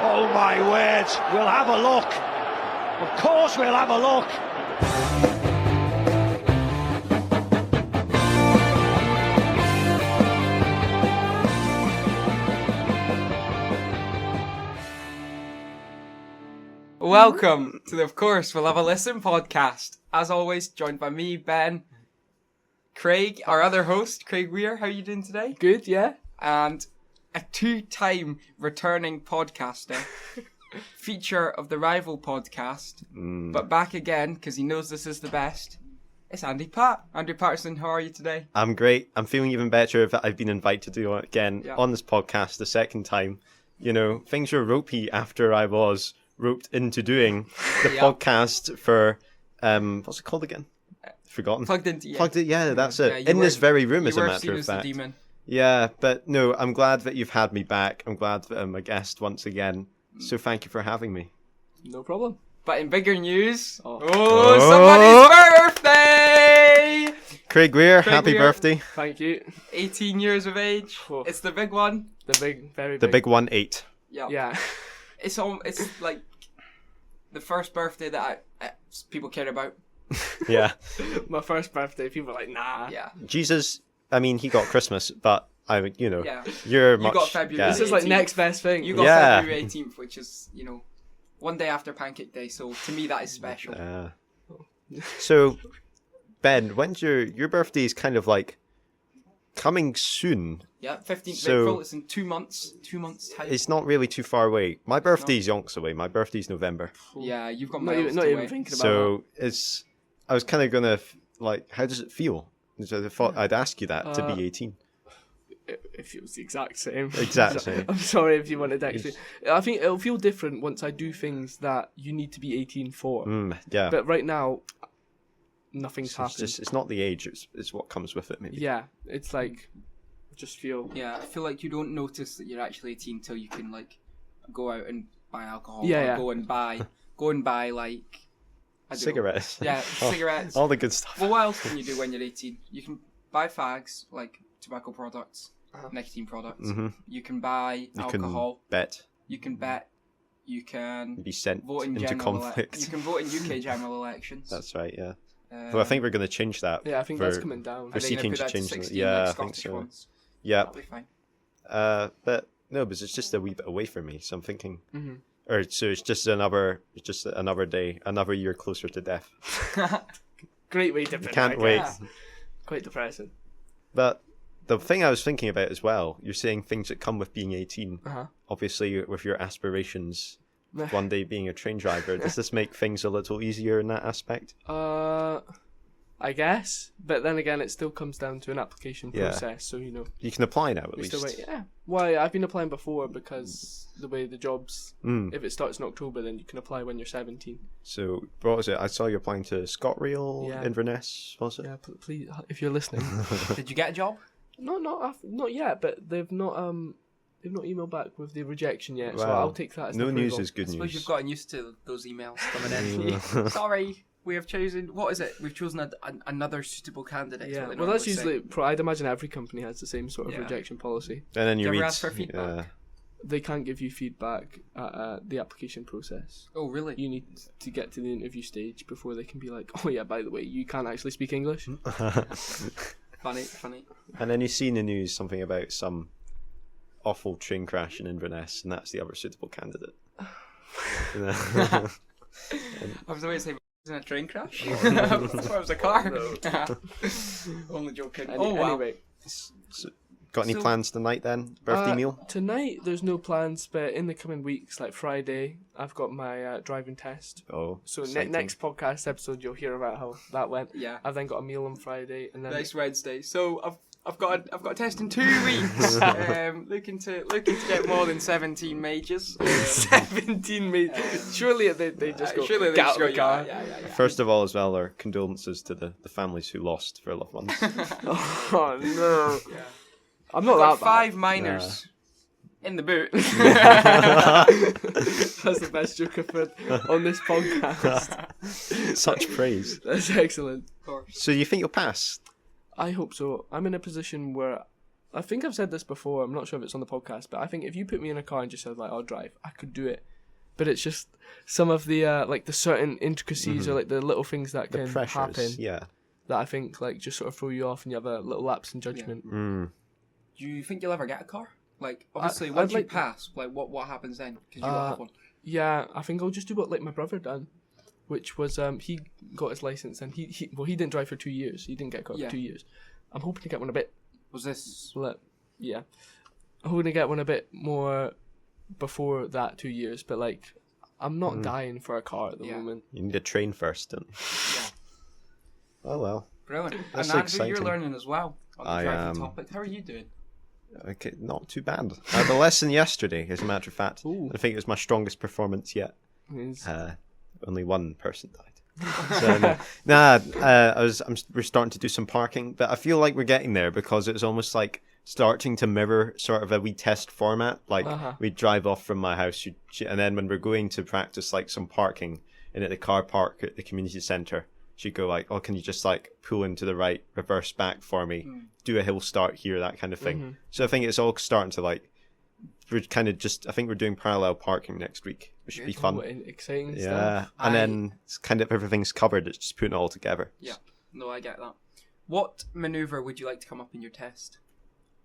Oh my word, we'll have a look. Of course we'll have a look. Welcome to the Of Course We'll Have a Listen podcast. As always, joined by me, Ben, Craig, our other host, Craig Weir. How are you doing today? Good, yeah. And a two-time returning podcaster, feature of the rival podcast, but back again because he knows this is the best. It's Andy Pat. Andrew Patterson, how are you today? I'm great. I'm feeling even better if I've been invited to do it again on this podcast the second time. You know, things were ropey after I was roped into doing the podcast for, what's it called again? Forgotten. Plugged into, yeah, that's it. Yeah, in this very room, as a matter of fact. The demon. Yeah, but no, I'm glad that you've had me back. I'm glad that I'm a guest once again. So thank you for having me. No problem. But in bigger news, somebody's birthday! Craig Weir, happy birthday. Thank you. 18 years of age. Oh. It's the big one. The big one, 8. Yeah. It's like the first birthday that people care about. Yeah. My first birthday, people are like, nah. Yeah. Jesus, I mean, he got Christmas, but you're you much. got February. Yeah. This is like next best thing. You got February 18th, which is, one day after Pancake Day. So to me, that is special. So, Ben, when's your birthday? Is kind of like coming soon. Yeah, 15th So- April. It's in 2 months. 2 months time. It's not really too far away. My birthday's yonks away. My birthday's November. Yeah, you've got Not miles even to even wait. thinking about So I was kind of gonna how does it feel? So I thought I'd ask you that to be 18. that. It feels the exact same. Exact same. I'm sorry if you wanted actually. I think it'll feel different once I do things that you need to be 18 for. Yeah. But right now, nothing's happened. It's not the age. It's what comes with it. Maybe. Yeah, it's like, just feel. Yeah, I feel like you don't notice that you're actually 18 until you can go out and buy alcohol. Yeah. Go and buy I don't know. Cigarettes. Yeah, cigarettes. All the good stuff. Well, what else can you do when you're 18? You can buy fags, like tobacco products, nicotine products. Mm-hmm. You can buy alcohol. Can bet. You can bet. You can Be sent vote in into general conflict. You can vote in UK general elections. That's right. Yeah. Well, I think we're going to change that. Yeah, I think that's coming down. We're seeking to change that. Yeah, I think so. Ones. Yeah. That'll be fine. But no, because it's just a wee bit away from me. So I'm thinking, so it's just another day, another year closer to death. Great way to put it. Can't I wait. guess. Quite depressing. But the thing I was thinking about as well, you're saying things that come with being 18. Obviously, with your aspirations, one day being a train driver, does this make things a little easier in that aspect? I guess, but then again, it still comes down to an application Yeah. process. So You can apply now at we least. still wait. Yeah. Why? I've been applying before because the way the jobs, if it starts in October, then you can apply when you're 17. So what was it? I saw you applying to ScotRail, Yeah. Inverness, was it? Yeah, please, if you're listening. Did you get a job? Not yet, but they've not emailed back with the rejection yet. So Wow. I'll take that as No an news approval. is good I suppose news. you've gotten used to those emails coming in. Sorry, we have chosen. What is it? We've chosen another suitable candidate. Yeah, What they well, that's normally usually. say. I'd imagine every company has the same sort of Yeah. rejection policy. And then Do you you read. ever ask for feedback? They can't give you feedback at the application process. Oh, really? You need to get to the interview stage before they can be like, oh yeah, by the way, you can't actually speak English. Funny. And then you see in the news something about some awful train crash in Inverness, and that's the other suitable candidate. I was always saying, in a train crash? I thought it was a car. Only joking. Anyway. So, got any So- plans tonight then? Birthday meal? Tonight, there's no plans, but in the coming weeks, like Friday, I've got my driving test. Oh, So exciting. next podcast episode, you'll hear about how that went. Yeah. I've then got a meal on Friday, and then Next Wednesday. So I've got a test in 2 weeks. Looking to get more than 17 majors. 17 mate. Surely they just go Surely they get just out of the car. Yeah. First of all, as well, our condolences to the families who lost their loved ones. Oh no! Yeah. I'm not Got that 5 minors in the boot. bad. That's the best joke I've heard on this podcast. Such praise. That's excellent. So you think you'll pass? I hope so. I'm in a position where I think I've said this before. I'm not sure if it's on the podcast, but I think if you put me in a car and just said like, "I'll drive," I could do it. But it's just some of the like the certain intricacies or like the little things that can happen. Yeah. That I think like just sort of throw you off and you have a little lapse in judgment. Yeah. Do you think you'll ever get a car? Like, obviously, once you pass, like, what happens then? Because you will have one. Yeah, I think I'll just do what like my brother done, which was he got his license and he didn't drive for 2 years. He didn't get a car for 2 years. I'm hoping to get one a bit. Was this? Yeah, I'm hoping to get one a bit more before that 2 years. But like, I'm not dying for a car at the moment. You need to train first, don't you? Yeah. Oh well. Brilliant. That's and Andrew, exciting. you're learning as well on the driving topic. How are you doing? Okay, not too bad. I had a lesson yesterday, as a matter of fact. Ooh. I think it was my strongest performance yet. It's- Only one person died. So, we're starting to do some parking, but I feel like we're getting there because it's almost like starting to mirror sort of a wee test format. Like we drive off from my house, and then when we're going to practice like some parking in at the car park at the community centre, she'd go like, "Oh, can you just like pull into the right, reverse back for me, do a hill start here, that kind of thing." So I think it's all starting to like, we're kind of just, I think we're doing parallel parking next week, which should be fun. Oh, exciting stuff. Yeah, and then it's kind of everything's covered. It's just putting it all together. Yeah, no, I get that. What manoeuvre would you like to come up in your test?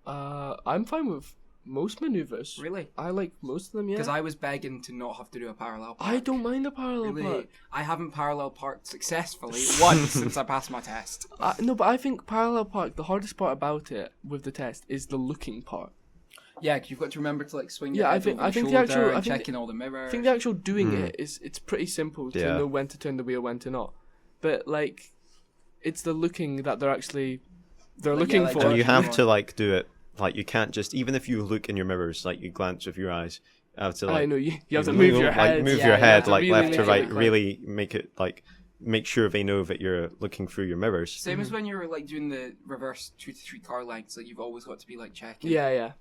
I'm fine with most manoeuvres. Really? I like most of them, yeah. Because I was begging to not have to do a parallel park. I don't mind a parallel Really? park. I haven't parallel parked successfully once since I passed my test. No, but I think parallel park, the hardest part about it with the test is the looking part. Yeah, because you've got to remember to like swing Yeah, your I head think- over I the think the shoulder actual- I and think checking all the mirrors. I think the actual doing it's pretty simple to Yeah. know when to turn the wheel, when to not. But like, it's the looking that they're looking like, for. And you have to like do it. Like you can't just, even if you look in your mirrors, like you glance with your eyes, you have to like. I know you have to move your head. Like move Yeah, your you head have to like really left make to it right. look like- Really make it like make sure they know that you're looking through your mirrors. Same as when you're like doing the reverse 2 to 3 car lengths, like you've always got to be like checking. Yeah.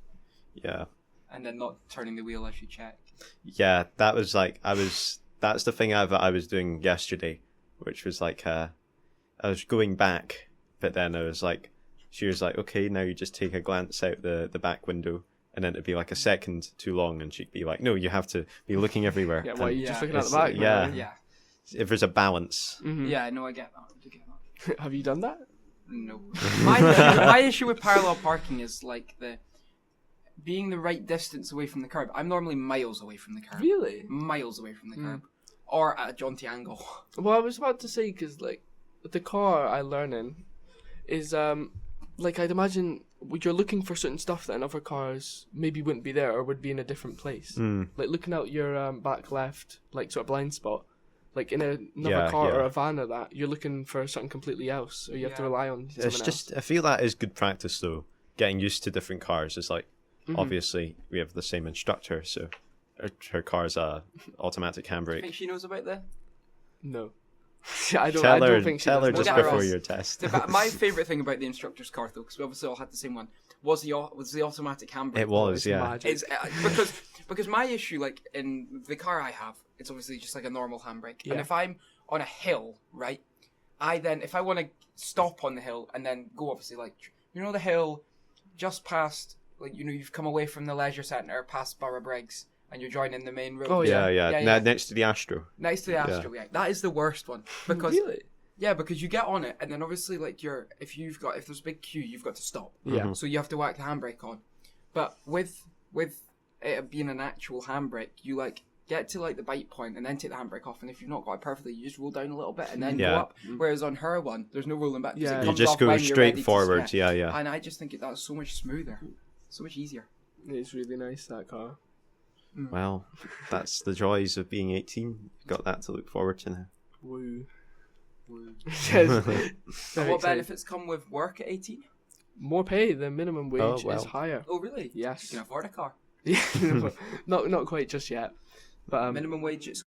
Yeah. And then not turning the wheel as you check. Yeah, that was like that's the thing that I was doing yesterday, which was like I was going back, but then I was like, she was like, okay, now you just take a glance out the back window, and then it'd be like a second too long, and she'd be like, no, you have to be looking everywhere. Yeah, well, And you're just Yeah. looking at the It's, back. yeah. man. Yeah. if there's a balance. Yeah, no, I get that. I do get that. Have you done that? No. My issue with parallel parking is like being the right distance away from the curb. I'm normally miles away from the curb. Really? Miles away from the curb. Or at a jaunty angle. Well, I was about to say, because like the car I learn in is like I'd imagine you're looking for certain stuff that in other cars maybe wouldn't be there or would be in a different place. Like looking out your back left, like sort of blind spot. Like in another car or a van or that, you're looking for something completely else, or you have to rely on someone It's just, else. I feel that is good practice though. Getting used to different cars is like, obviously we have the same instructor, so her car's a automatic I handbrake. think she knows about that. No. I don't think she Tell her does. just We'll get her before on. your test. But my favourite thing about the instructor's car, though, because we obviously all had the same one, was the automatic handbrake. It was, yeah. Magic. It's because my issue, like in the car I have, it's obviously just like a normal handbrake. Yeah. And if I'm on a hill, right, if I want to stop on the hill and then go, obviously, like the hill just past, like you've come away from the leisure centre, past Borough Briggs, and you're joining the main road. Oh, Yeah. Next to the Astro. Next to the Astro, yeah. That is the worst one because Really? yeah, because you get on it, and then obviously, like if there's a big queue, you've got to stop. Yeah. So you have to whack the handbrake on. But with it being an actual handbrake, you like get to like the bite point and then take the handbrake off, and if you've not got it perfectly, you just roll down a little bit and then go up. Whereas on her one, there's no rolling back. 'Cause Yeah. it You comes just off go when you're straight ready to forward. step. Yeah. And I just think that's so much smoother, so much easier. It's really nice, that car. Well, that's the joys of being 18. Got that to look forward to now. Woo. And what Exciting. benefits come with work at 18? More pay. The minimum wage Oh, well. is higher. Oh, really? Yes. You can afford a car. Yeah, not quite just yet. But Minimum wage at school.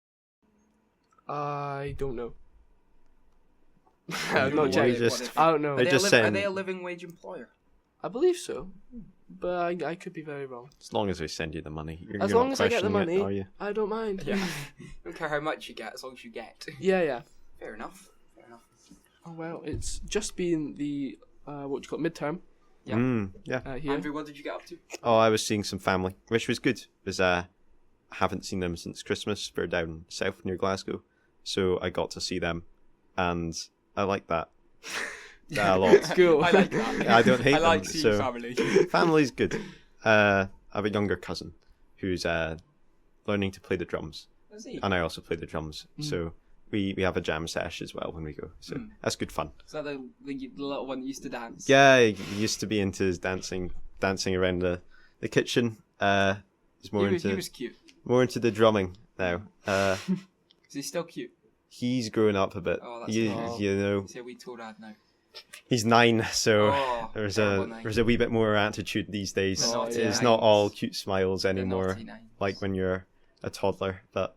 I don't know. You I've don't not know checked. what it- I don't know. They just Are saying, they a living wage employer? I believe so, but I could be very wrong. as long as they send you the money. You're As not long as I get the questioning money, it, are you? I don't mind. Yeah. Don't care how much you get, as long as you get. Yeah. Fair enough. Oh well, it's just been the what do you call it, midterm, Yeah. Yeah. Here. Andrew, what did you get up to? Oh, I was seeing some family, which was good. Because I haven't seen them since Christmas. They're down south near Glasgow. So I got to see them. And I like that. A lot. Cool. I like that. I don't hate I like them. seeing So family. family's good. I have a younger cousin who's learning to play the drums. Is he? And I also play the drums. So we have a jam sesh as well when we go. So that's good fun. Is that the little one that used to dance? Yeah, he used to be into his dancing around the kitchen. He's more He into was cute. more into the drumming now. Is he still cute? He's grown up a bit. Oh, that's you, nice. you know, He's a wee Torad now. he's 9, so Oh, there's terrible a nine. there's a wee bit more attitude these days. The naughty It's nines. not all cute smiles The anymore, naughty nines. like when you're a toddler. But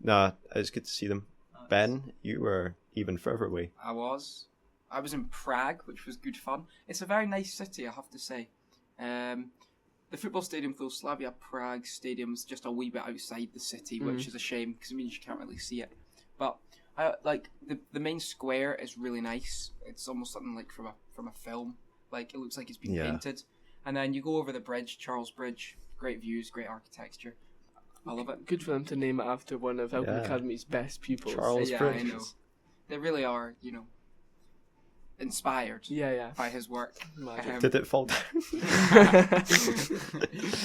no, it's good to see them. Nice. Ben, you were even further away. I was in Prague, which was good fun. It's a very nice city, I have to say. The football stadium, though, Slavia Prague Stadium's just a wee bit outside the city, which is a shame because it means you can't really see it. But I like the main square is really nice. It's almost something like from a film. Like it looks like it's been painted. And then you go over the bridge, Charles Bridge. Great views, great architecture. I love it. Good for them to name it after one of Elton Academy's best pupils. Charles Yeah, Bridge. I know. They really are, inspired Yeah. by his work. Imagine. Did it fall down?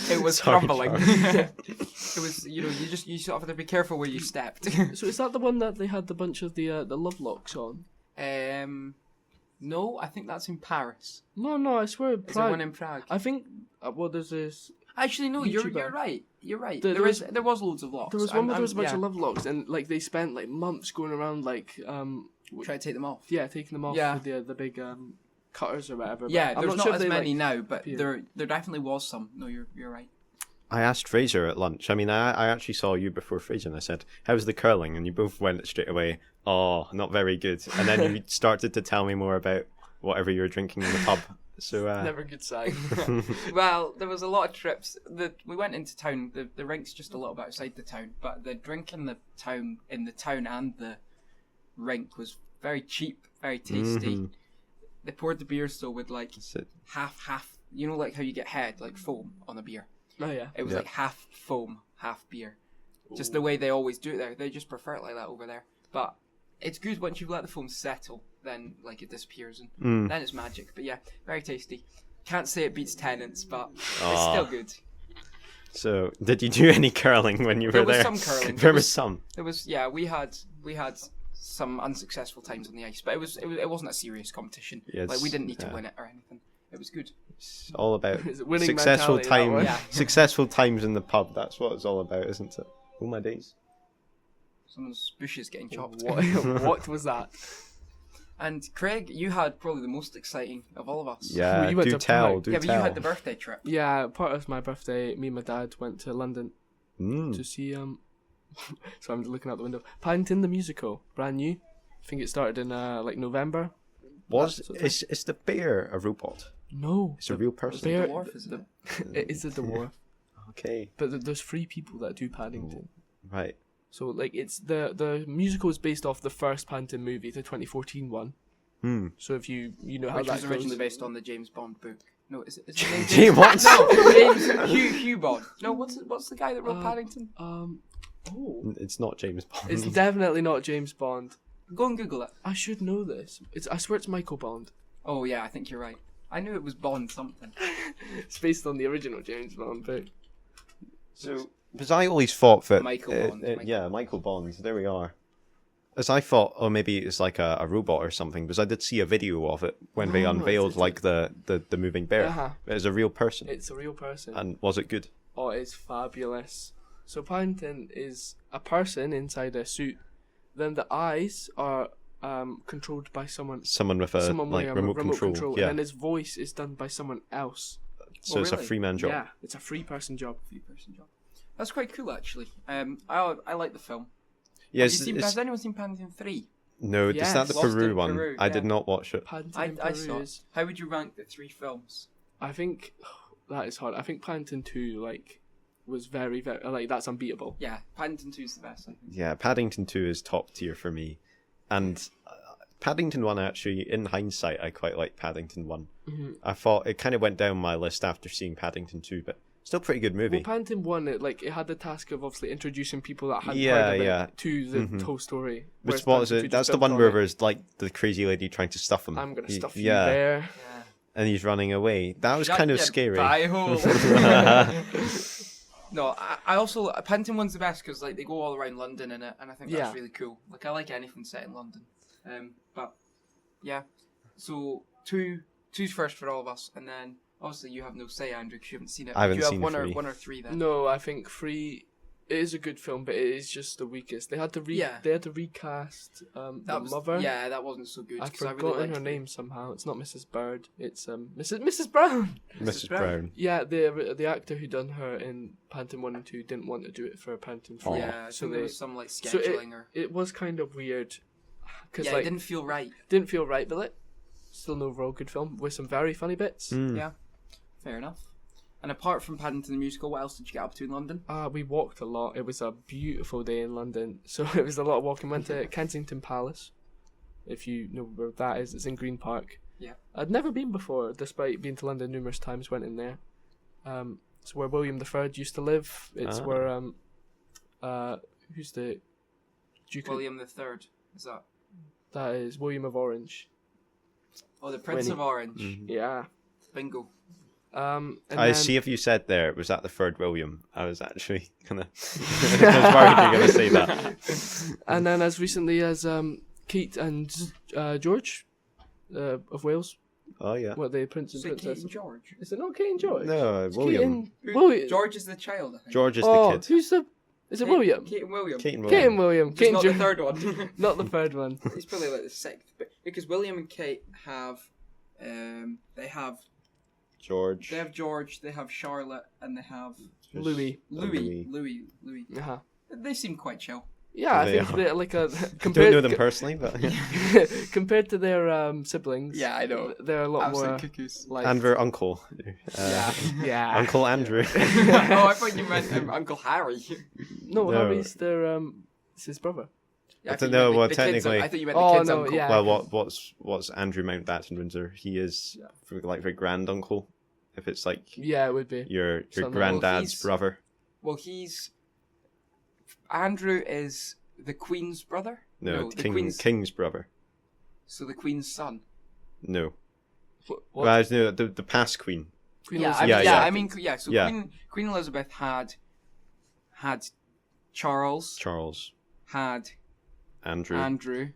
It was Sorry, crumbling. Charles. It was, you sort of have to be careful where you stepped. So is that the one that they had a bunch of the love locks on? No, I think that's in Paris. No, I swear, Is there Prague. one in Prague? I think. There's this. Actually, no, you're YouTuber. right. You're right. There There was loads of locks. There was one where there was a bunch yeah. of love locks, and like they spent like months going around Try to take them off. yeah, taking them off Yeah. with the big cutters or whatever. Yeah, but I'm there's not sure not if as they, many like, now, but appear. there definitely was some. No, you're right. I asked Fraser at lunch. I mean, I actually saw you before Fraser, and I said, "How's the curling?" And you both went straight away, "Oh, not very good." And then you started to tell me more about whatever you were drinking in the pub. So Never a good sign. Well, there was a lot of trips. We went into town. The rink's just a little bit outside the town, but the drink in the town and the rink was very cheap, very tasty. They poured the beers though with like half. You know, like how you get head like foam on a beer. Oh yeah. It was like half foam, half beer. Just the way they always do it there. They just prefer it like that over there. But it's good once you let the foam settle, then like it disappears and then it's magic. But yeah, very tasty. Can't say it beats Tennant's, but it's still good. So, did you do any curling when you were There was there? some curling. There was some. It was we had some unsuccessful times on the ice, but it wasn't a serious competition. Yes, Like we didn't need to win it or anything. It was good. It's all about It's a winning successful mentality, that time. one. Yeah. Successful times in the pub. That's what it's all about, isn't it? Oh my days. Someone's bushes getting chopped. What was that? And Craig, you had probably the most exciting of all of us. Yeah, you went do to tell, Prague. do Yeah, but tell. you had the birthday trip. Yeah, part of my birthday, me and my dad went to London Mm. to see so I'm looking out the window. Paddington the musical, brand new. I think it started in like November. Was That sort of is the bear a robot? No, It's a real person. bear- Dwarf, isn't it? it is a dwarf. Okay, But there's 3 people that do Paddington. right. So like it's the musical is based off the first Paddington movie, the 2014 one. Hmm. So if you know how Which that was originally goes. based on the James Bond book. No, is it named James what? No, James Hugh Bond. No, what's the guy that wrote Paddington? It's not James Bond. It's definitely not James Bond. Go and Google it. I should know this. I swear it's Michael Bond. Oh yeah, I think you're right. I knew it was Bond something. It's based on the original James Bond book. So, because I always thought that Michael Bond, Michael Bond. There we are. As I thought, oh, maybe it's like a robot or something. Because I did see a video of it when they No, unveiled it's like the moving bear. Uh-huh. It was a real person. It's a real person. And was it good? Oh, it's fabulous. So Paddington is a person inside a suit. Then the eyes are controlled by someone Someone with a wearing like a remote control. Yeah. And then his voice is done by someone else. So it's a really? free man job. Yeah, it's a 3-person job. 3-person job. That's quite cool actually. I like the film. Yes. Has anyone seen Paddington 3? No, Yes. is that the Lost Peru in one? Peru, I yeah. did not watch it. Paddington in I Peru saw it. is- How would you rank the 3 films? I think that is hard. I think Paddington 2 was very, very that's unbeatable. Yeah, Paddington 2 is the best. I think. Yeah, Paddington 2 is top tier for me. And Paddington 1, actually, in hindsight, I quite like Paddington 1. Mm-hmm. I thought it kind of went down my list after seeing Paddington 2, but still pretty good movie. Well, Paddington 1, it had the task of obviously introducing people that hadn't Yeah, heard of yeah. it to the whole story. Which Whereas what was Paddington 2 it? just That's the built one on where it. there's like the crazy lady trying to stuff him. I'm going to stuff you Yeah, there. and he's running away. That was Shut kind of your scary. pie-hole. No, I also Paddington 1's the best because like they go all around London in it, and I think that's really cool. Like I like anything set in London. But yeah, so two's first for all of us, and then obviously you have no say, Andrew, because you haven't seen it. I haven't you have seen one 3. or 3 then. No, I think 3 is a good film, but it is just the weakest. They had to recast That was, mother. yeah, that wasn't so good. I've 'cause I forgotten really liked her it. name somehow. It's not Mrs. Bird. It's Mrs. Brown. Mrs. Brown. Yeah, the actor who done her in Paddington 1 and 2 didn't want to do it for Paddington 3. Yeah, I so think there was some like so scheduling or it was kind of weird. Cause yeah, like it didn't feel right. didn't feel right, but like still an overall good film with some very funny bits. Yeah, fair enough. And apart from Paddington the musical, what else did you get up to in London? We walked a lot. It was a beautiful day in London, so it was a lot of walking. Went to Kensington Palace, if you know where that is. It's in Green Park. Yeah, I'd never been before, despite being to London numerous times. Went in there. It's where William III used to live. It's where who's the Duke? William III. Is that? That is William of Orange. Oh, the Prince of Orange. Yeah. Bingo. And I then, see if you said there, was that the third William? I was actually kind of I was worried you were going to say that. And then as recently as Kate and George of Wales. Oh, yeah. What, the Prince and Say Kate Princess? and George. Is it not Kate and George? No, It's William. Kate and... George is the child, I think. George is Oh, the kid. who's the... Is it William? Kate and William. Kate and Kate William. and William. Just Kate and not the George. third one. Not the third one. It's probably like the 6th. Because William and Kate have... They have George. George, they have Charlotte, and they have... Louis. Louis. Uh-huh. They seem quite chill. Yeah, I They think are. they're like a... Don't know them personally, but compared to their siblings. Yeah, I know. They're a lot Absolute more... cuckoos. Like, and their uncle. yeah. Uncle Andrew. Oh, I thought you meant Uncle Harry. No, No. Harry's their... It's his brother. Yeah, I don't know, well, kids' technically- I thought you meant the Oh, kid's no, uncle. yeah. Well, what's Andrew Mountbatten Windsor? He is like their grand uncle. If it's like Yeah, it would be. your Son-in-law. granddad's He's- brother. Well, Andrew is the Queen's brother? No, the King's brother. So the Queen's son. No. What? Well, no, the past queen. Queen Yeah, Elizabeth. so Yeah. Queen Elizabeth had Charles, had Andrew. Andrew,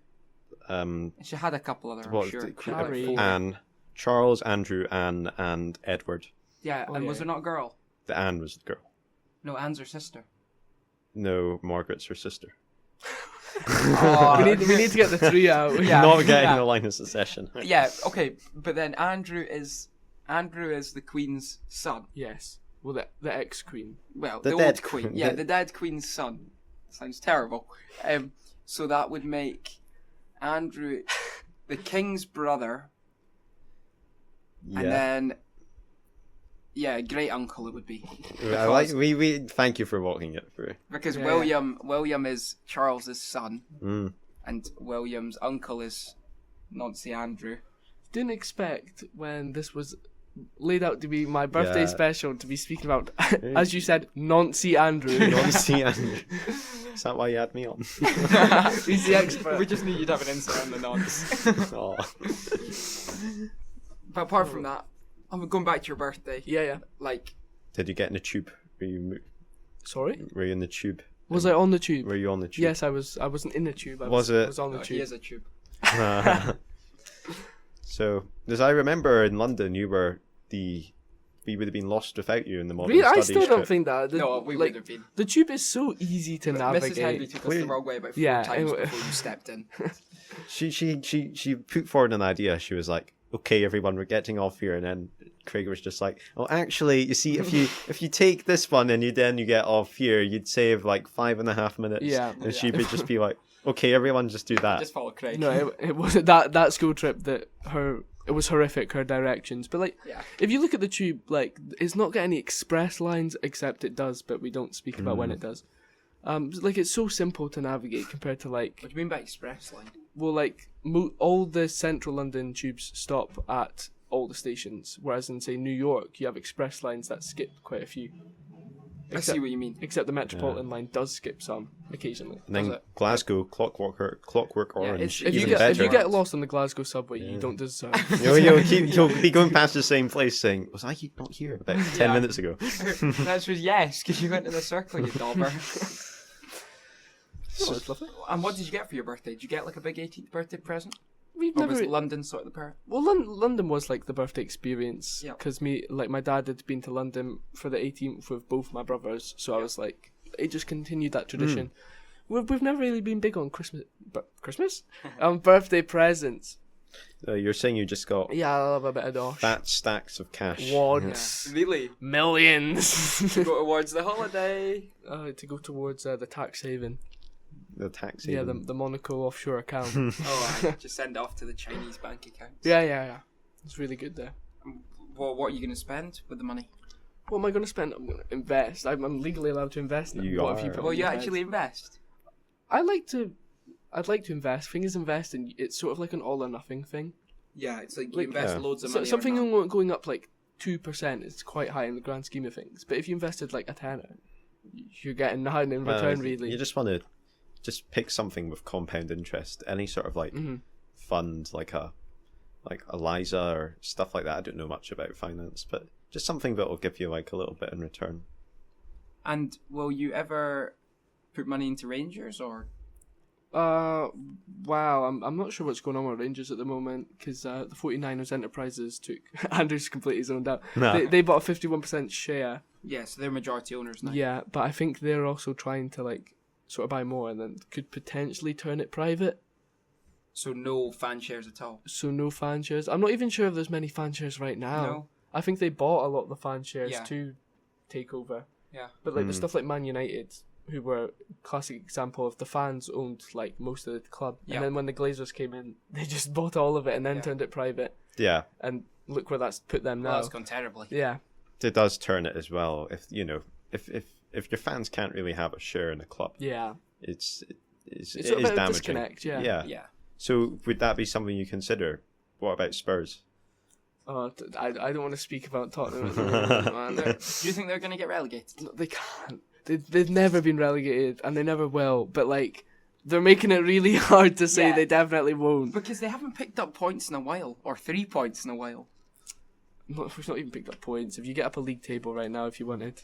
Um, and she had a couple other, I'm what sure. the, She had Harry. four. Anne, Charles, Andrew, Anne, and Edward. Yeah, Oh, and yeah. was there not a girl? The Anne was the girl. No, Anne's her sister. No, Margaret's her sister. we need to get the 3 out. Yeah. Not getting yeah. the line of succession. Yeah, okay, but then Andrew is the Queen's son. Yes. Well, the ex-queen. Well, The the, dead old queen. queen. Yeah, The- the dead queen's son. Sounds terrible. So that would make Andrew the king's brother, and then great uncle it would be. I like we thank you for walking it through. Because Yeah, William is Charles's son, Mm. and William's uncle is Nancy Andrew. Didn't expect when this was laid out to be my birthday Yeah. special to be speaking about, as you said, Nancy Andrew. Nancy Andrew. Is that why you had me on? He's the expert. We just need you to have an insight on the nonce. Oh. But apart from that, I'm going back to your birthday. Yeah. Like, Did you get in the tube? Sorry? Were you in the tube? Was I on the tube? Were you on the tube? Yes, I was. I wasn't in the tube. I Was it? was on the he tube. is a tube. So, as I remember in London, we would have been lost without you in the modern Really, I studies still don't trip. think that. No, we like, would have been. the tube is so easy to Mrs. Henry navigate. took us the wrong way about 4 Yeah, times anyway. before you stepped in. She put forward an idea. She was like, "Okay, everyone, we're getting off here," and then Craig was just like, "Oh, actually, you see, if you take this one and you get off here, you'd save like 5.5 minutes." Yeah. and she would just be like, "Okay, everyone, just do that." Just follow Craig. No, it wasn't that school trip that it was horrific, her directions. But like, Yeah. if you look at the tube, like, it's not got any express lines, except it does, but we don't speak about when it does. Like, it's so simple to navigate compared to like, What do you mean by express line? Well, like all the central London tubes stop at all the stations, whereas in say New York, you have express lines that skip quite a few. I see what you mean. Except the Metropolitan line does skip some occasionally. And then Glasgow, Clockwork Orange. If you get lost on the Glasgow subway, you don't deserve. You'll be going past the same place saying, "Was I not here about 10 minutes ago?" That's was yes, because you went in a circle, you dauber. It's lovely. And what did you get for your birthday? Did you get like a big 18th birthday present? We've Or never. was London sort of the part? Well, London was like the birthday experience because my dad had been to London for the 18th with both my brothers, so I was like, it just continued that tradition. We've never really been big on Christmas, birthday presents. You're saying you just got I love a bit of dosh. fat stacks of cash. Wads. Yeah. Really? Millions. To go towards the holiday. To go towards the tax haven. The tax Yeah, haven. the Monaco offshore account. I just send it off to the Chinese bank account. Yeah. It's really good there. Well, what are you going to spend with the money? What am I going to spend? I'm going to invest. I'm legally allowed to invest now. You What are. have put Well, on you your head? actually invest. I'd like to invest. Thing is, invest, and it's sort of like an all or nothing thing. Yeah, it's like you Like, invest loads of money. Something or not. going up like 2% is quite high in the grand scheme of things. But if you invested like a tenner, you're getting nothing in return, really. You just want to pick something with compound interest. Any sort of like fund, like a LISA or stuff like that. I don't know much about finance, but just something that will give you like a little bit in return. And will you ever put money into Rangers or? Wow, I'm not sure what's going on with Rangers at the moment because the 49ers Enterprises took Andrew's completely zoned out. No. They bought a 51% share. Yeah, so they're majority owners now. Yeah, but I think they're also trying to like sort of buy more and then could potentially turn it private. So no fan shares at all. So no fan shares. I'm not even sure if there's many fan shares right now. No. I think they bought a lot of the fan shares Yeah. to take over. Yeah. But like the stuff like Man United, who were a classic example of the fans owned like most of the club. Yeah. And then when the Glazers came in, they just bought all of it and then turned it private. Yeah, And look where that's put them now. Well, it's gone terribly. Yeah. it does turn it as well. If if your fans can't really have a share in a club, Yeah. it's It's it a bit is of a damaging. disconnect, yeah. Yeah. So would that be something you consider? What about Spurs? I don't want to speak about Tottenham at the moment, man. Do you think they're going to get relegated? They can't. They've never been relegated, and they never will. But like, they're making it really hard to say Yeah. they definitely won't. Because they haven't picked up points in a while, or 3 points in a while. We've not even picked up points. If you get up a league table right now, if you wanted,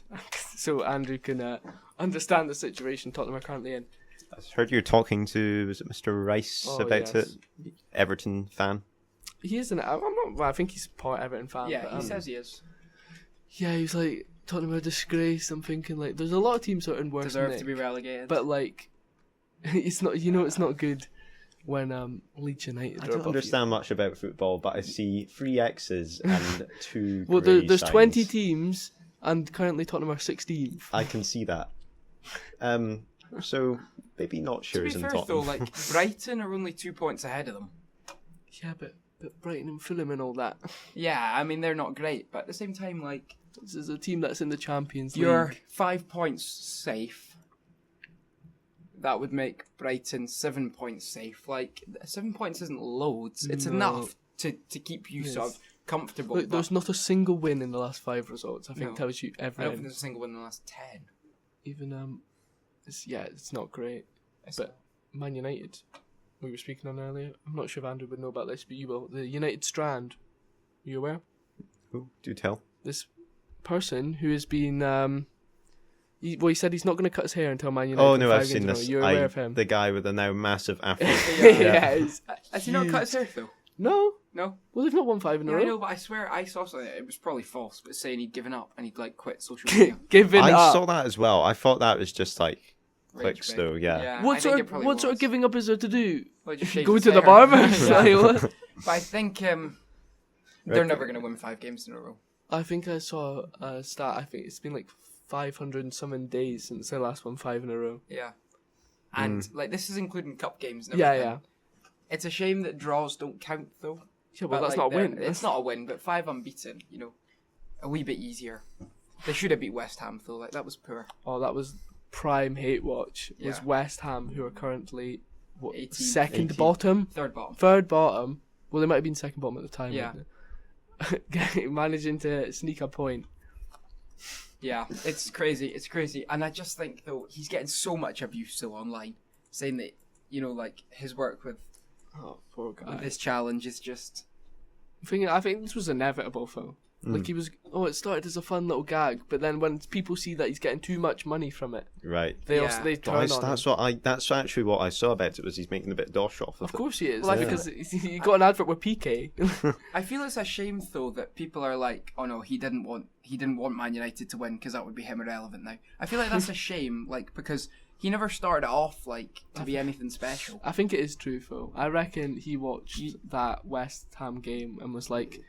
so Andrew can understand the situation Tottenham are currently in. I heard you're talking to, was it Mr. Rice about it? Everton fan. He is I'm not. Well, I think he's part Everton fan. Yeah, but, he says he is. Yeah, he was like Tottenham are a disgrace. I'm thinking like, there's a lot of teams that are in worse. Deserve than to be relegated. But like, it's not. It's not good when Leeds United. I are don't above understand much about football, but I see 3 X's and 2 Well, grey there's signs. 20 teams, and currently Tottenham are 16th. I can see that. So maybe not to be shares in fair though, Tottenham. like Brighton are only 2 points ahead of them. Yeah, but Brighton and Fulham and all that. Yeah, I mean they're not great, but at the same time, like This is a team that's in the Champions League. you're 5 points safe. That would make Brighton 7 points safe. Like 7 points isn't loads. It's No. enough to keep you Yes. sort of comfortable. Look, there's not a single win in the last 5 results. I think No. tells you I don't think everything. there's a single win in the last 10. Even it's not great. It's But Man United, we were speaking on earlier. I'm not sure if Andrew would know about this, but you will. The United Strand. Are you aware? Ooh, do tell. This person who has been he said he's not going to cut his hair until Man United. Oh no, win 5 I've seen games in a row. this. You're aware of him? The guy with the now massive afro. yeah. It's Has he not cut his hair though? No. No. Well, they've not won 5 in a Yeah, row. I know, but I swear I saw something. It was probably false, but saying he'd given up and he'd like quit social media. Giving I up. saw that as well. I thought that was just like Rage clicks bait. though. Yeah. I What think sort it of probably what sort of was. giving up is there to do? Well, just shave Go his to the hair. barber? Yeah. Like, what? But I think they're never going to win 5 games in a row. I think I saw a stat. I think it's been like 500 and something days since they last won 5 in a row. Yeah. And like this is including cup games and Yeah, everything. yeah. It's a shame that draws don't count though. Yeah, well, But, that's like, not a win. It's not a win, but 5 unbeaten, a wee bit easier. They should have beat West Ham though, like that was poor. Oh, that was prime hate watch. Was Yeah. West Ham, who are currently 18th, second 18th. bottom, Third bottom. Well, they might have been second bottom at the time. Yeah. Managing to sneak a point. Yeah, it's crazy. It's crazy. And I just think, though, he's getting so much abuse still online, saying that, like, his work with Poor guy. with this challenge is just... I think this was inevitable, Phil. Like, it started as a fun little gag, but then when people see that he's getting too much money from it, Right. they Yeah. turn on him. That's actually what I saw about it, was he's making a bit of dosh off Of it. course he is, Well, because he got an advert with PK. I feel it's a shame, though, that people are like, oh no, he didn't want Man United to win because that would be him irrelevant now. I feel like that's a shame, like, because he never started off, like, to be anything special. I think it is true, Phil. I reckon he watched that West Ham game and was like,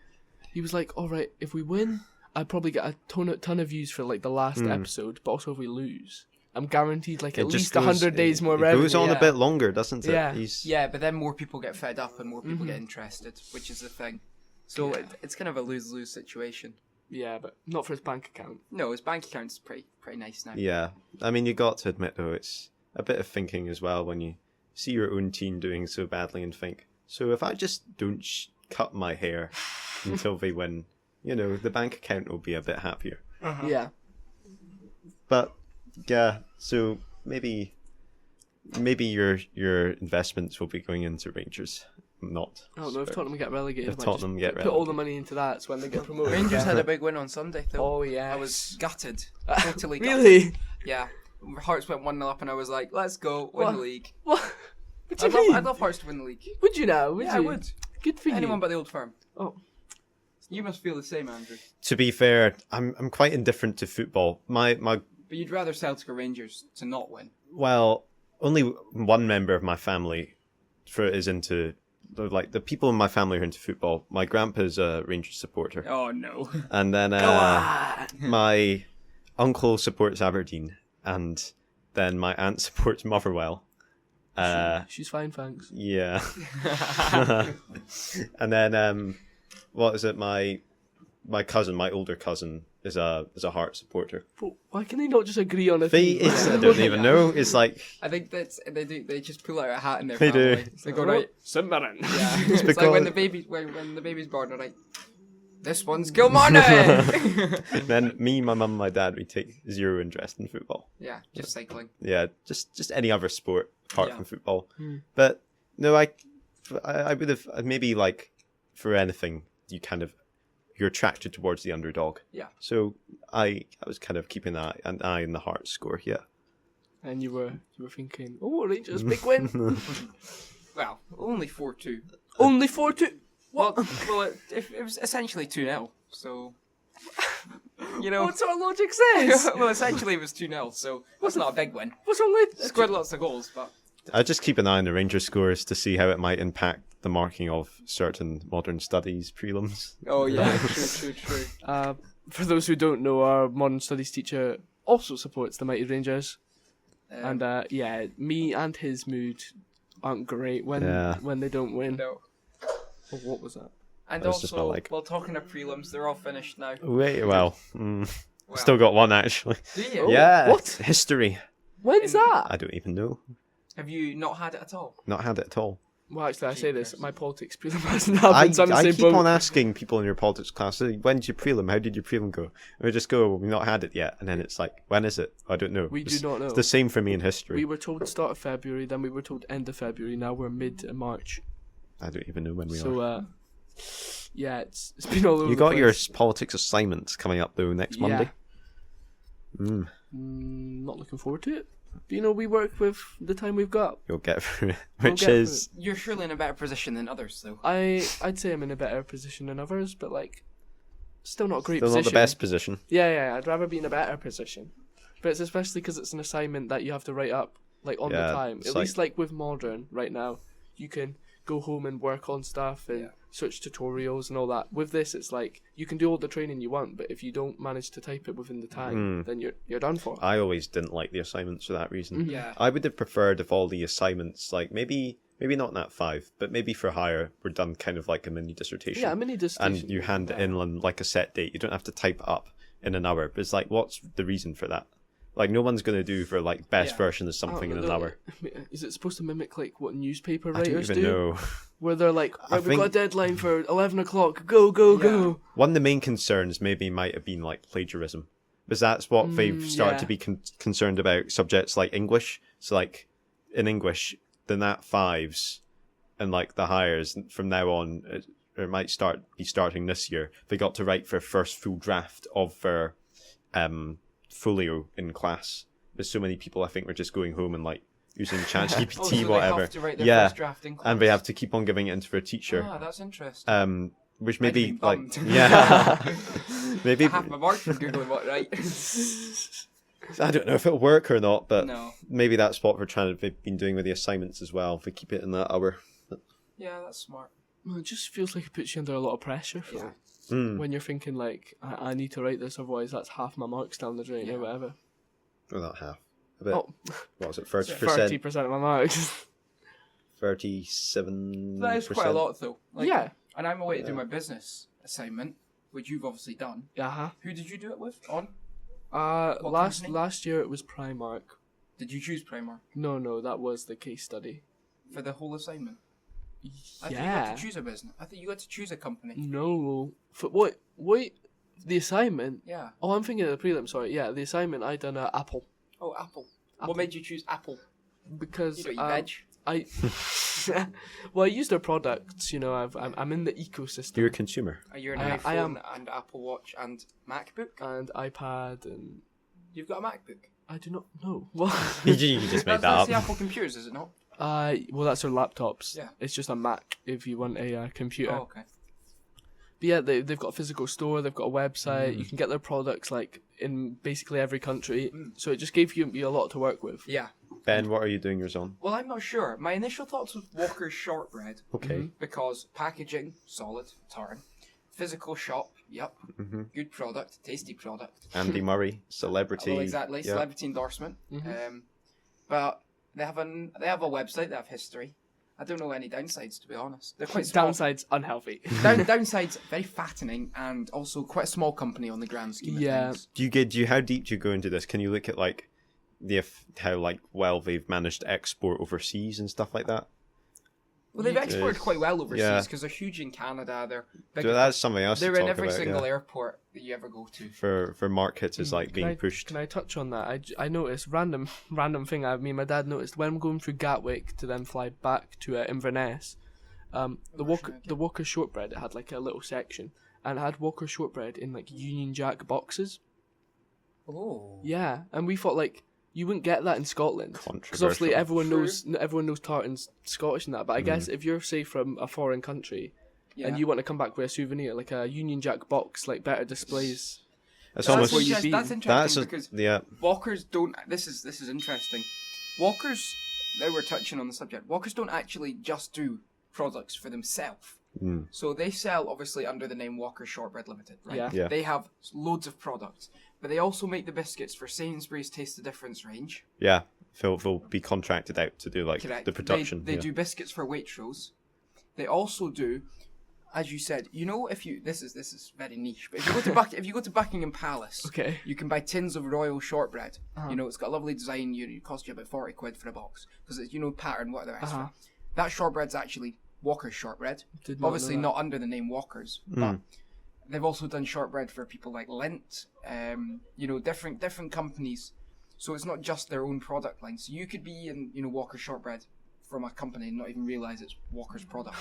all right, if we win, I'd probably get a ton of views for like the last episode, but also if we lose, I'm guaranteed like at least 100 days more revenue. It goes on Yeah. a bit longer, doesn't it? Yeah. Yeah, but then more people get fed up and more people get interested, which is the thing. So it's kind of a lose-lose situation. Yeah, but not for his bank account. No, his bank account's pretty nice now. Yeah. I mean, you got to admit, though, it's a bit of thinking as well when you see your own team doing so badly and think, so if I just don't cut my hair until they win, the bank account will be a bit happier. Yeah. But, yeah, so maybe your investments will be going into Rangers. Not. Oh no, if Tottenham get relegated, If might Tottenham just get put all the money into that, so when they get promoted. Rangers had a big win on Sunday, though. Oh yeah. I was gutted. Totally gutted. Really? Yeah. Hearts went 1-0 up and I was like, let's go, win the league. What? What do you mean? I'd love Hearts to win the league. Would you now? Would Yeah, you? I would. Good for Anyone you. but the Old Firm. Oh. You must feel the same, Andrew. To be fair, I'm quite indifferent to football. My But you'd rather Celtic or Rangers to not win. Well, only one member of my family is into, like, the people in my family are into football. My grandpa's a Rangers supporter. Oh, no. And then my uncle supports Aberdeen. And then my aunt supports Motherwell. She's fine, thanks. Yeah. And then, what is it? My older cousin, is a Hearts supporter. But why can they not just agree on a I thing? don't even know. It's like, I think they just pull out a hat in their They family. do. They go, right. Submarine. Yeah. It's because- like when the baby's born, they're like, this one's Kilmarnock! then me, my mum, my dad, we take zero interest in football. Yeah, just cycling. Yeah, just any other sport apart Yeah. from football. But no, I would have maybe, like, for anything you're attracted towards the underdog. Yeah. So I was kind of keeping an eye on the Hearts score. Yeah. And you were thinking, oh, Rangers, big win. Well, only 4-2. Only 4-2. Well, it was essentially 2-0, so... You know... What's our logic says? Well, essentially it was 2-0, so that's not a big win. What's wrong with... Scored lots of goals, but... I just keep an eye on the Rangers scores to see how it might impact the marking of certain modern studies prelims. Oh, yeah, true. For those who don't know, our modern studies teacher also supports the Mighty Rangers. And me and his mood aren't great when they don't win. No. Oh, what was that? And That was just also, my leg. well, talking of prelims, they're all finished now. Wait, Well, still got one actually. Do you? Oh, Yeah, what? history. When's that? I don't even know. Have you not had it at all? Not had it at all. Well, actually, I say this. My politics prelim hasn't happened, so I'm the I same keep boat. on asking people in your politics class, when's your prelim? How did your prelim go? And we just go, well, we've not had it yet. And then it's like, when is it? I don't know. We do not know. It's the same for me in history. We were told start of February, then we were told end of February. Now we're mid-March. I don't even know when we are. So, yeah, it's been all over You the got your place. politics assignments coming up though next Monday. Not looking forward to it. But, we work with the time we've got. You'll get through it, We'll which get is You're surely in a better position than others, though. I'd say I'm in a better position than others, but still not a great still position. not the best position. Yeah, I'd rather be in a better position. But it's especially because it's an assignment that you have to write up on the time. it's At least with modern right now, you can go home and work on stuff and search tutorials and all that. With this, it's like you can do all the training you want, but if you don't manage to type it within the time, then you're done for. I always didn't like the assignments for that reason. Yeah. I would have preferred if all the assignments, like maybe not in that 5, but maybe for higher, were done kind of like a mini dissertation. Yeah, a mini dissertation. And you hand it in on like a set date. You don't have to type it up in an hour. But it's like, what's the reason for that? Like, no one's going to do for, like, best Yeah. version of something in an hour. Is it supposed to mimic like what newspaper I don't writers even do? know. Where they're like, I right, we've got a think- deadline for 11 o'clock. Go, go. One of the main concerns maybe might have been, like, plagiarism. Because that's what they've started yeah. to be concerned about, subjects like English. So, like, in English, the Nat 5s and, like, the hires from now on, it might be starting this year. They got to write their first full draft of their folio in class. There's so many people, I think, were just going home and, like, using ChatGPT, Oh, so whatever. They have to write their first draft in class. And they have to keep on giving it into their teacher. Ah, that's interesting. Which I'd maybe, be like, bummed. yeah. Maybe, I have my mark for googling what right. I don't know if it'll work or not, but No. maybe that's what they've been doing with the assignments as well. If they keep it in that hour. Yeah, that's smart. Well, it just feels like it puts you under a lot of pressure when you're thinking like, I need to write this, otherwise that's half my marks down the drain or whatever. Well, not half. A bit. Oh, What was it? 30%? 30% of my marks. 37%. That is quite a lot, though. Like, Yeah. And I'm away to do my business assignment, which you've obviously done. Uh-huh. Who did you do it with? On? Last company? year it was Primark. Did you choose Primark No, that was the case study. for the whole assignment? I thought you Yeah. got to choose a business. I thought you got to choose a company. No. For what? The assignment? Yeah. Oh, I'm thinking of the prelim, sorry. Yeah, the assignment I done at Apple. Oh, Apple. What made you choose Apple? Because You don't eat veg. well, I use their products. You know, I'm in the ecosystem. You're a consumer. You're an I iPhone am- and Apple Watch and MacBook. And iPad, and You've got a MacBook. I do not know. Well, You just made that That's up. the Apple computers, is it not? well, that's their laptops. Yeah. It's just a Mac if you want a computer. Oh, okay. But yeah, they've got a physical store. They've got a website. You can get their products like in basically every country. So it just gave you a lot to work with. Yeah. Ben, what are you doing yours on? Well, I'm not sure. My initial thoughts was Walker's shortbread. Okay. Because packaging, solid, tartan. Physical shop, yep. Good product, tasty product. Andy Murray, celebrity. Well, exactly, Yeah. celebrity endorsement. But they have a website, they have history. I don't know any downsides, to be honest. They're quite small. Downsides unhealthy. Downsides, very fattening, and also quite a small company on the grand scheme of Yeah. things. How deep do you go into this? Can you look at like how like well they've managed to export overseas and stuff like that? Well, they've exported quite well overseas Yeah. because they're huge in Canada. They're big. So that's something else They're to in talk every about, single yeah. airport that you ever go to. For markets is like being pushed. Can I touch on that? I noticed random thing. Me and my dad noticed when I'm going through Gatwick to then fly back to Inverness. The Walker shortbread, it had like a little section, and it had Walker shortbread in like Union Jack boxes. Oh. Yeah, and we thought like you wouldn't get that in Scotland because obviously Controversial. everyone knows tartan's Scottish and that. But I guess if you're say from a foreign country Yeah. and you want to come back with a souvenir, like a Union Jack box, like better displays. It's That's, almost where you've interest- been. that's interesting that's because yeah. Walkers don't. This is interesting. Walkers. Now we're touching on the subject. Walkers don't actually just do products for themselves. So they sell obviously under the name Walker Shortbread Limited, right? Yeah. Yeah. They have loads of products, but they also make the biscuits for Sainsbury's Taste the Difference range. Yeah. They'll be contracted out to do like Correct. the production. They yeah. do biscuits for Waitrose. They also do, as you said, you know, if you this is very niche, but if you go to Buckingham Palace, Okay. you can buy tins of royal shortbread. You know, it's got a lovely design. It costs you about 40 quid for a box because it's pattern what they're extra. That shortbread's actually Walker's shortbread. Did not know Obviously that. not under the name Walker's, but they've also done shortbread for people like Lindt. Different companies. So it's not just their own product line. So you could be in Walker's shortbread from a company and not even realize it's Walker's product.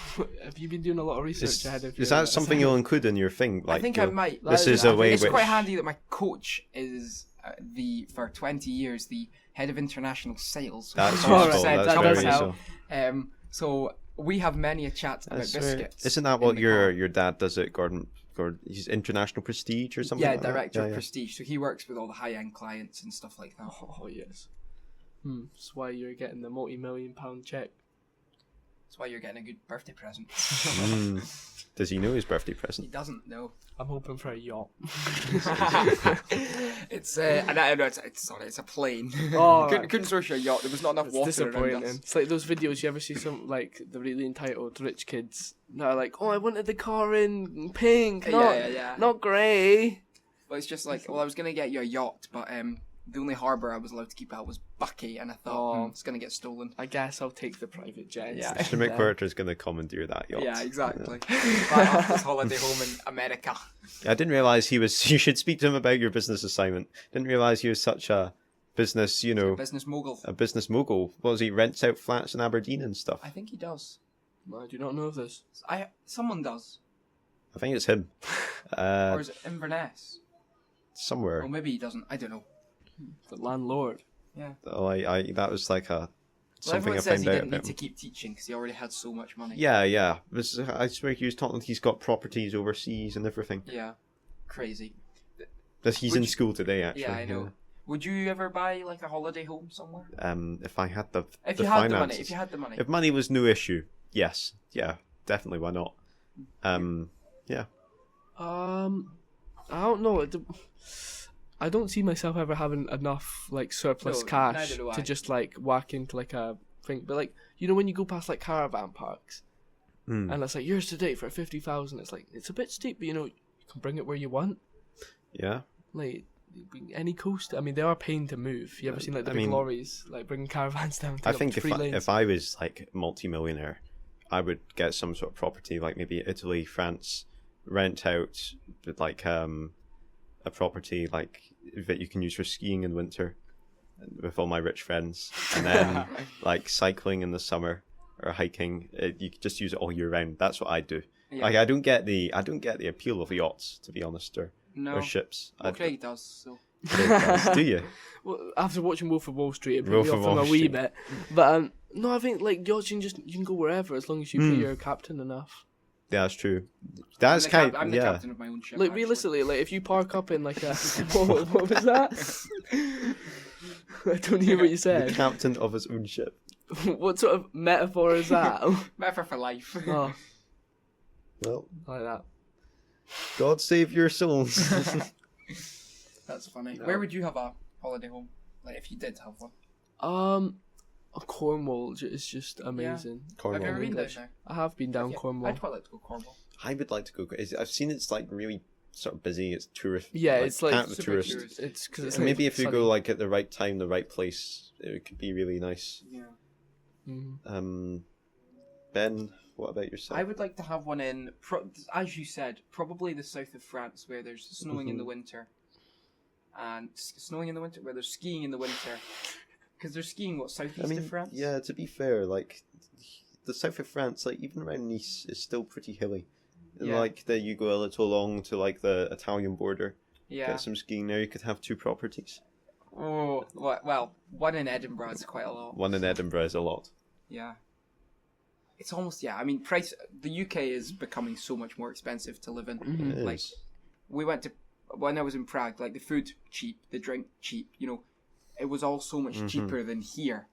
Have you been doing a lot of research ahead of Is your that something you'll include in your thing? Like, I think I might. This is a way It's which quite handy that my coach is for 20 years the head of international sales. That's for useful. said That's company. very useful. So we have many a chat about biscuits. Isn't that in what the car. your dad does at Gordon? He's international prestige or something. Yeah, like that? director of Yeah. prestige. So he works with all the high-end clients and stuff like that. Oh yes. That's why you're getting the multi-million-pound check. That's why you're getting a good birthday present. Does he know his birthday He present? doesn't know. I'm hoping for a yacht. It's it's a plane. Oh, couldn't source you a yacht. There was not enough It's water around disappointing. us. It's like those videos you ever see some like the really entitled rich kids that are like, oh, I wanted the car in pink, not Yeah. not grey. But it's just like, well, I was gonna get you a yacht, but The only harbour I was allowed to keep out was Bucky, and I thought, it's going to get stolen. I guess I'll take the private jet. Yeah. Mr. McWhirter's going to commandeer that yacht. Yeah, exactly. Off his holiday home in America. I didn't realise he was... You should speak to him about your business assignment. Didn't realise he was such a business, Business mogul. a business mogul. What was he? Rents out flats in Aberdeen and stuff. I think he does. I do not know this. Someone does. I think it's him. Or is it Inverness? Somewhere. Or maybe he doesn't. I don't know. The landlord. Yeah. Oh, that was like Well, something everyone I says found he out didn't about need to him. keep teaching because he already had so much money. Yeah. I swear he was talking. He's got properties overseas and everything. Yeah. Crazy. He's in school today, actually. Yeah, I know. Yeah. Would you ever buy like a holiday home somewhere? If I had the If the you had finances. the money. If you had the money. If money was no issue, yes, yeah, definitely. Why not? Yeah. I don't know. I don't see myself ever having enough like surplus No, cash neither do I. to just like whack into like a thing. But like when you go past like caravan parks, and it's like yours today for 50,000. It's like it's a bit steep, but you can bring it where you want. Yeah. Like any coast. I mean, they are paying to move. You ever seen like the big lorries like bringing caravans down? I think lanes? if I was like multi-millionaire, I would get some sort of property like maybe Italy, France, rent out like a property like that you can use for skiing in winter with all my rich friends, and then like cycling in the summer or hiking. You could just use it all year round. That's what I do. Yeah. Like I don't get the appeal of yachts, to be honest, or ships. Well, Craig does. So. Do you? Well, after watching Wolf of Wall Street, it put Wolf me of off them Wall a wee Street. bit. But no, I think like yachts, you can go wherever as long as you pay your captain enough. Yeah, that's true. That's I'm the captain of my own ship. Like actually. realistically, like if you park up in like a what was that? I don't hear what you The said. captain of his own ship. What sort of metaphor is that? Metaphor for life. Oh, Well, like that. God save your souls. That's funny. Where would you have a holiday home? Like if you did have one. Cornwall is just amazing. Have you ever been English. there? I have been down Yeah. Cornwall. I'd quite like to go Cornwall. I would like to go. I've seen it's like really sort of busy. It's tourist. Yeah, it's like packed with super tourists. tourist. It's because it's And maybe like if you sunny. go like at the right time, the right place, it could be really nice. Yeah. Mhm. Ben, what about yourself? I would like to have one in, as you said, probably the south of France where there's snowing in the winter. And snowing in the winter, where there's skiing in the winter. Because they're skiing, southeast of France? yeah. To be fair, like the south of France, like even around Nice, is still pretty hilly. And Yeah. like there, you go a little along to like the Italian border, Yeah. get some skiing there. You could have 2 properties. Oh, well, one in Edinburgh is quite a lot. One in Edinburgh is a lot. Yeah. It's almost, I mean, the UK is becoming so much more expensive to live in. It Like, is. when I was in Prague, like the food cheap, the drink cheap, it was all so much cheaper than here.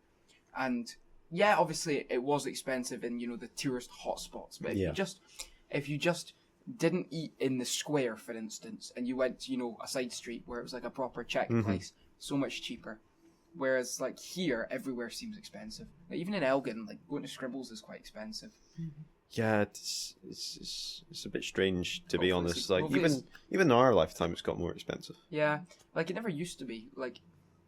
And yeah, obviously it was expensive in, the tourist hotspots, but if you just didn't eat in the square, for instance, and you went to, a side street where it was like a proper Czech place, so much cheaper. Whereas like here, everywhere seems expensive. Like, even in Elgin, like going to Scribbles is quite expensive. Yeah, it's a bit strange to be Hopefully honest. it's- Like hopefully even in our lifetime, it's got more expensive. Yeah, like it never used to be. Like,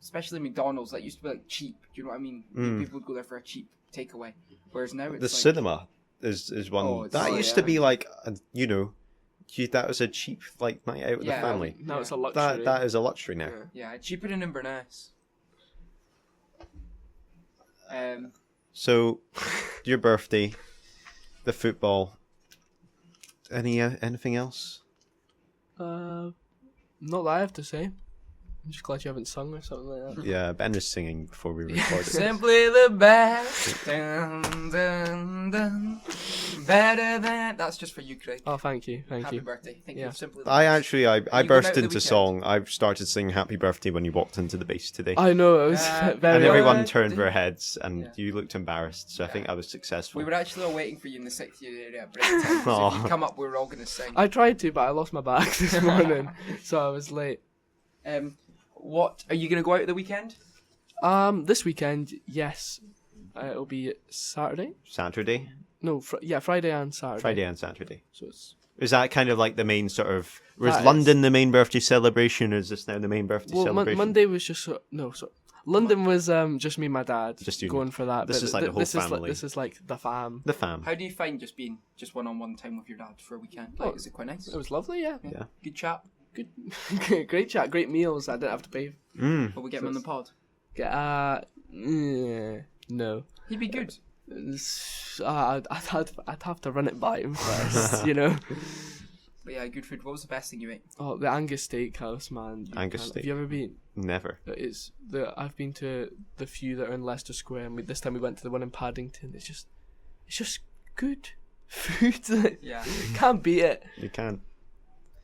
especially McDonald's, that used to be like cheap. Do you know what I mean? People would go there for a cheap takeaway. Whereas now it's The like, cinema is one Oh, it's- that oh, used yeah. to be like that was a cheap like night out with Yeah. the family. Now it's a luxury. That is a luxury now. Yeah. cheaper than Inverness. So, your birthday, the football. Anything else? Not that I have to say. I'm just glad you haven't sung or something like that. Yeah, Ben was singing before we recorded. Simply the best. Dun, dun, dun. Better than. That's just for you, Craig. Oh, thank you. Happy birthday. Thank you. Yeah. Simply the I best. actually I you going burst out the into weekend? song. I started singing "Happy Birthday" when you walked into the base today. I know, it was Yeah. very... And everyone Birthday. turned their heads, and Yeah. you looked embarrassed. So I think I was successful. We were actually all waiting for you in the 6th year area at break time. So if Aw. you come up, we were all going to sing. I tried to, but I lost my bag this morning, so I was late. What are you going to go out at the weekend? This weekend, yes. It'll be Saturday? Saturday, No, Friday and Saturday. Friday, and Saturday. So it's Is that kind of like the main sort of... Was That London the main birthday celebration, or is this now the main birthday celebration? Monday was just... London was just me and my dad Just you. going for that. This is like the whole family. This is like the fam. The fam. How do you find just being just one-on-one time with your dad for a weekend? Like, is it quite nice? It was lovely, yeah. Yeah. Good chat. Good, great chat, great meals. I didn't have to pay. Will we get him on the pod? No. He'd be good. I'd have to run it by him first, you know. But yeah, good food. What was the best thing you ate? Oh, the Angus Steakhouse, man. Angus steak. Have you ever been? Never. I've been to the few that are in Leicester Square, and this time we went to the one in Paddington. It's just good food. Yeah. Can't beat it. You can.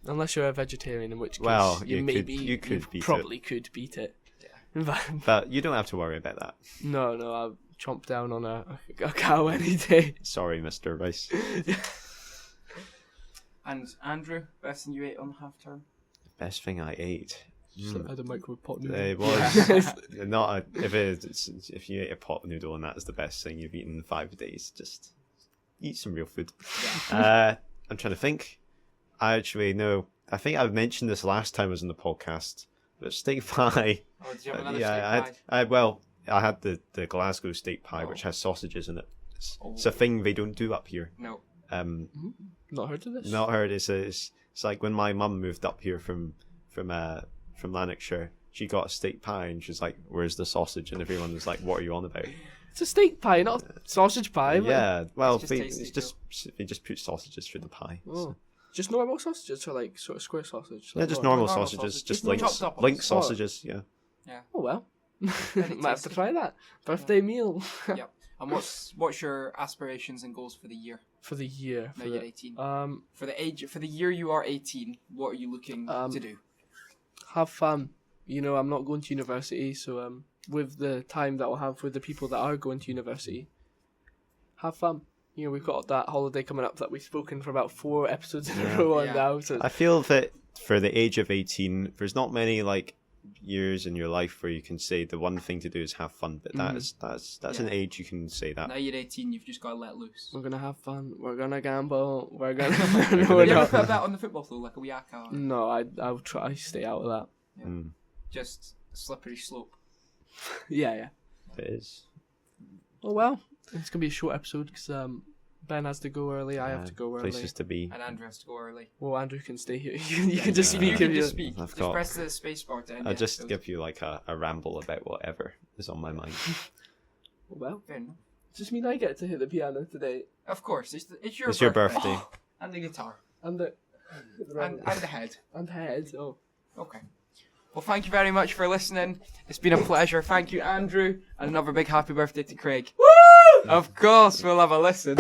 Unless you're a vegetarian, in which case you could probably could beat it. Yeah. But you don't have to worry about that. No, I'll chomp down on a cow any day. Sorry, Mr. Rice. And Andrew, best thing you ate on half term? Best thing I ate. Just had a microwave pot noodle. It was not if you ate a pot noodle and that's the best thing you've eaten in 5 days, just eat some real food. I'm trying to think. I think I mentioned this last time I was in the podcast, but steak pie. Oh, did you have another steak pie? I had the Glasgow steak pie, which has sausages in it. It's a thing they don't do up here. No. Not heard of this. Not heard. It's like when my mum moved up here from Lanarkshire, she got a steak pie and she's like, "Where's the sausage?" And everyone was like, "What are you on about?" It's a steak pie, not a sausage pie. Yeah, well, they just put sausages through the pie. Oh. So. Just normal sausages, or like sort of square sausage? Yeah, just normal sausages, just link sausages. Yeah. Oh well, might have to try that birthday meal. Yep. And what's your aspirations and goals for the year? For the year. Now you're 18. For the year you are 18, what are you looking to do? Have fun. You know, I'm not going to university, so with the time that I'll have with the people that are going to university, have fun. You know, we've got that holiday coming up that we've spoken for about 4 episodes in a row on now. So I feel that for the age of 18, there's not many like years in your life where you can say the one thing to do is have fun, but that's an age you can say that. Now you're 18, you've just got to let loose. We're gonna have fun. We're gonna gamble. We're gonna. Have you ever put that on the football field like a wee aka? No, I'll try to stay out of that. Yeah. Just a slippery slope. Yeah. It is. Oh well, it's gonna be a short episode because Ben has to go early. I have to go early. Places to be. And Andrew has to go early. Well, Andrew can stay here. You can just speak. You can just speak. Just press the space bar to end I'll just give you like a ramble about whatever is on my mind. Well, fair enough. Does this mean I get to hit the piano today? Of course, it's your It's your birthday. And the guitar. And the head. And head. Oh. Okay. Well, thank you very much for listening. It's been a pleasure. Thank you, Andrew, and another big happy birthday to Craig. Woo! Of course, we'll have a listen.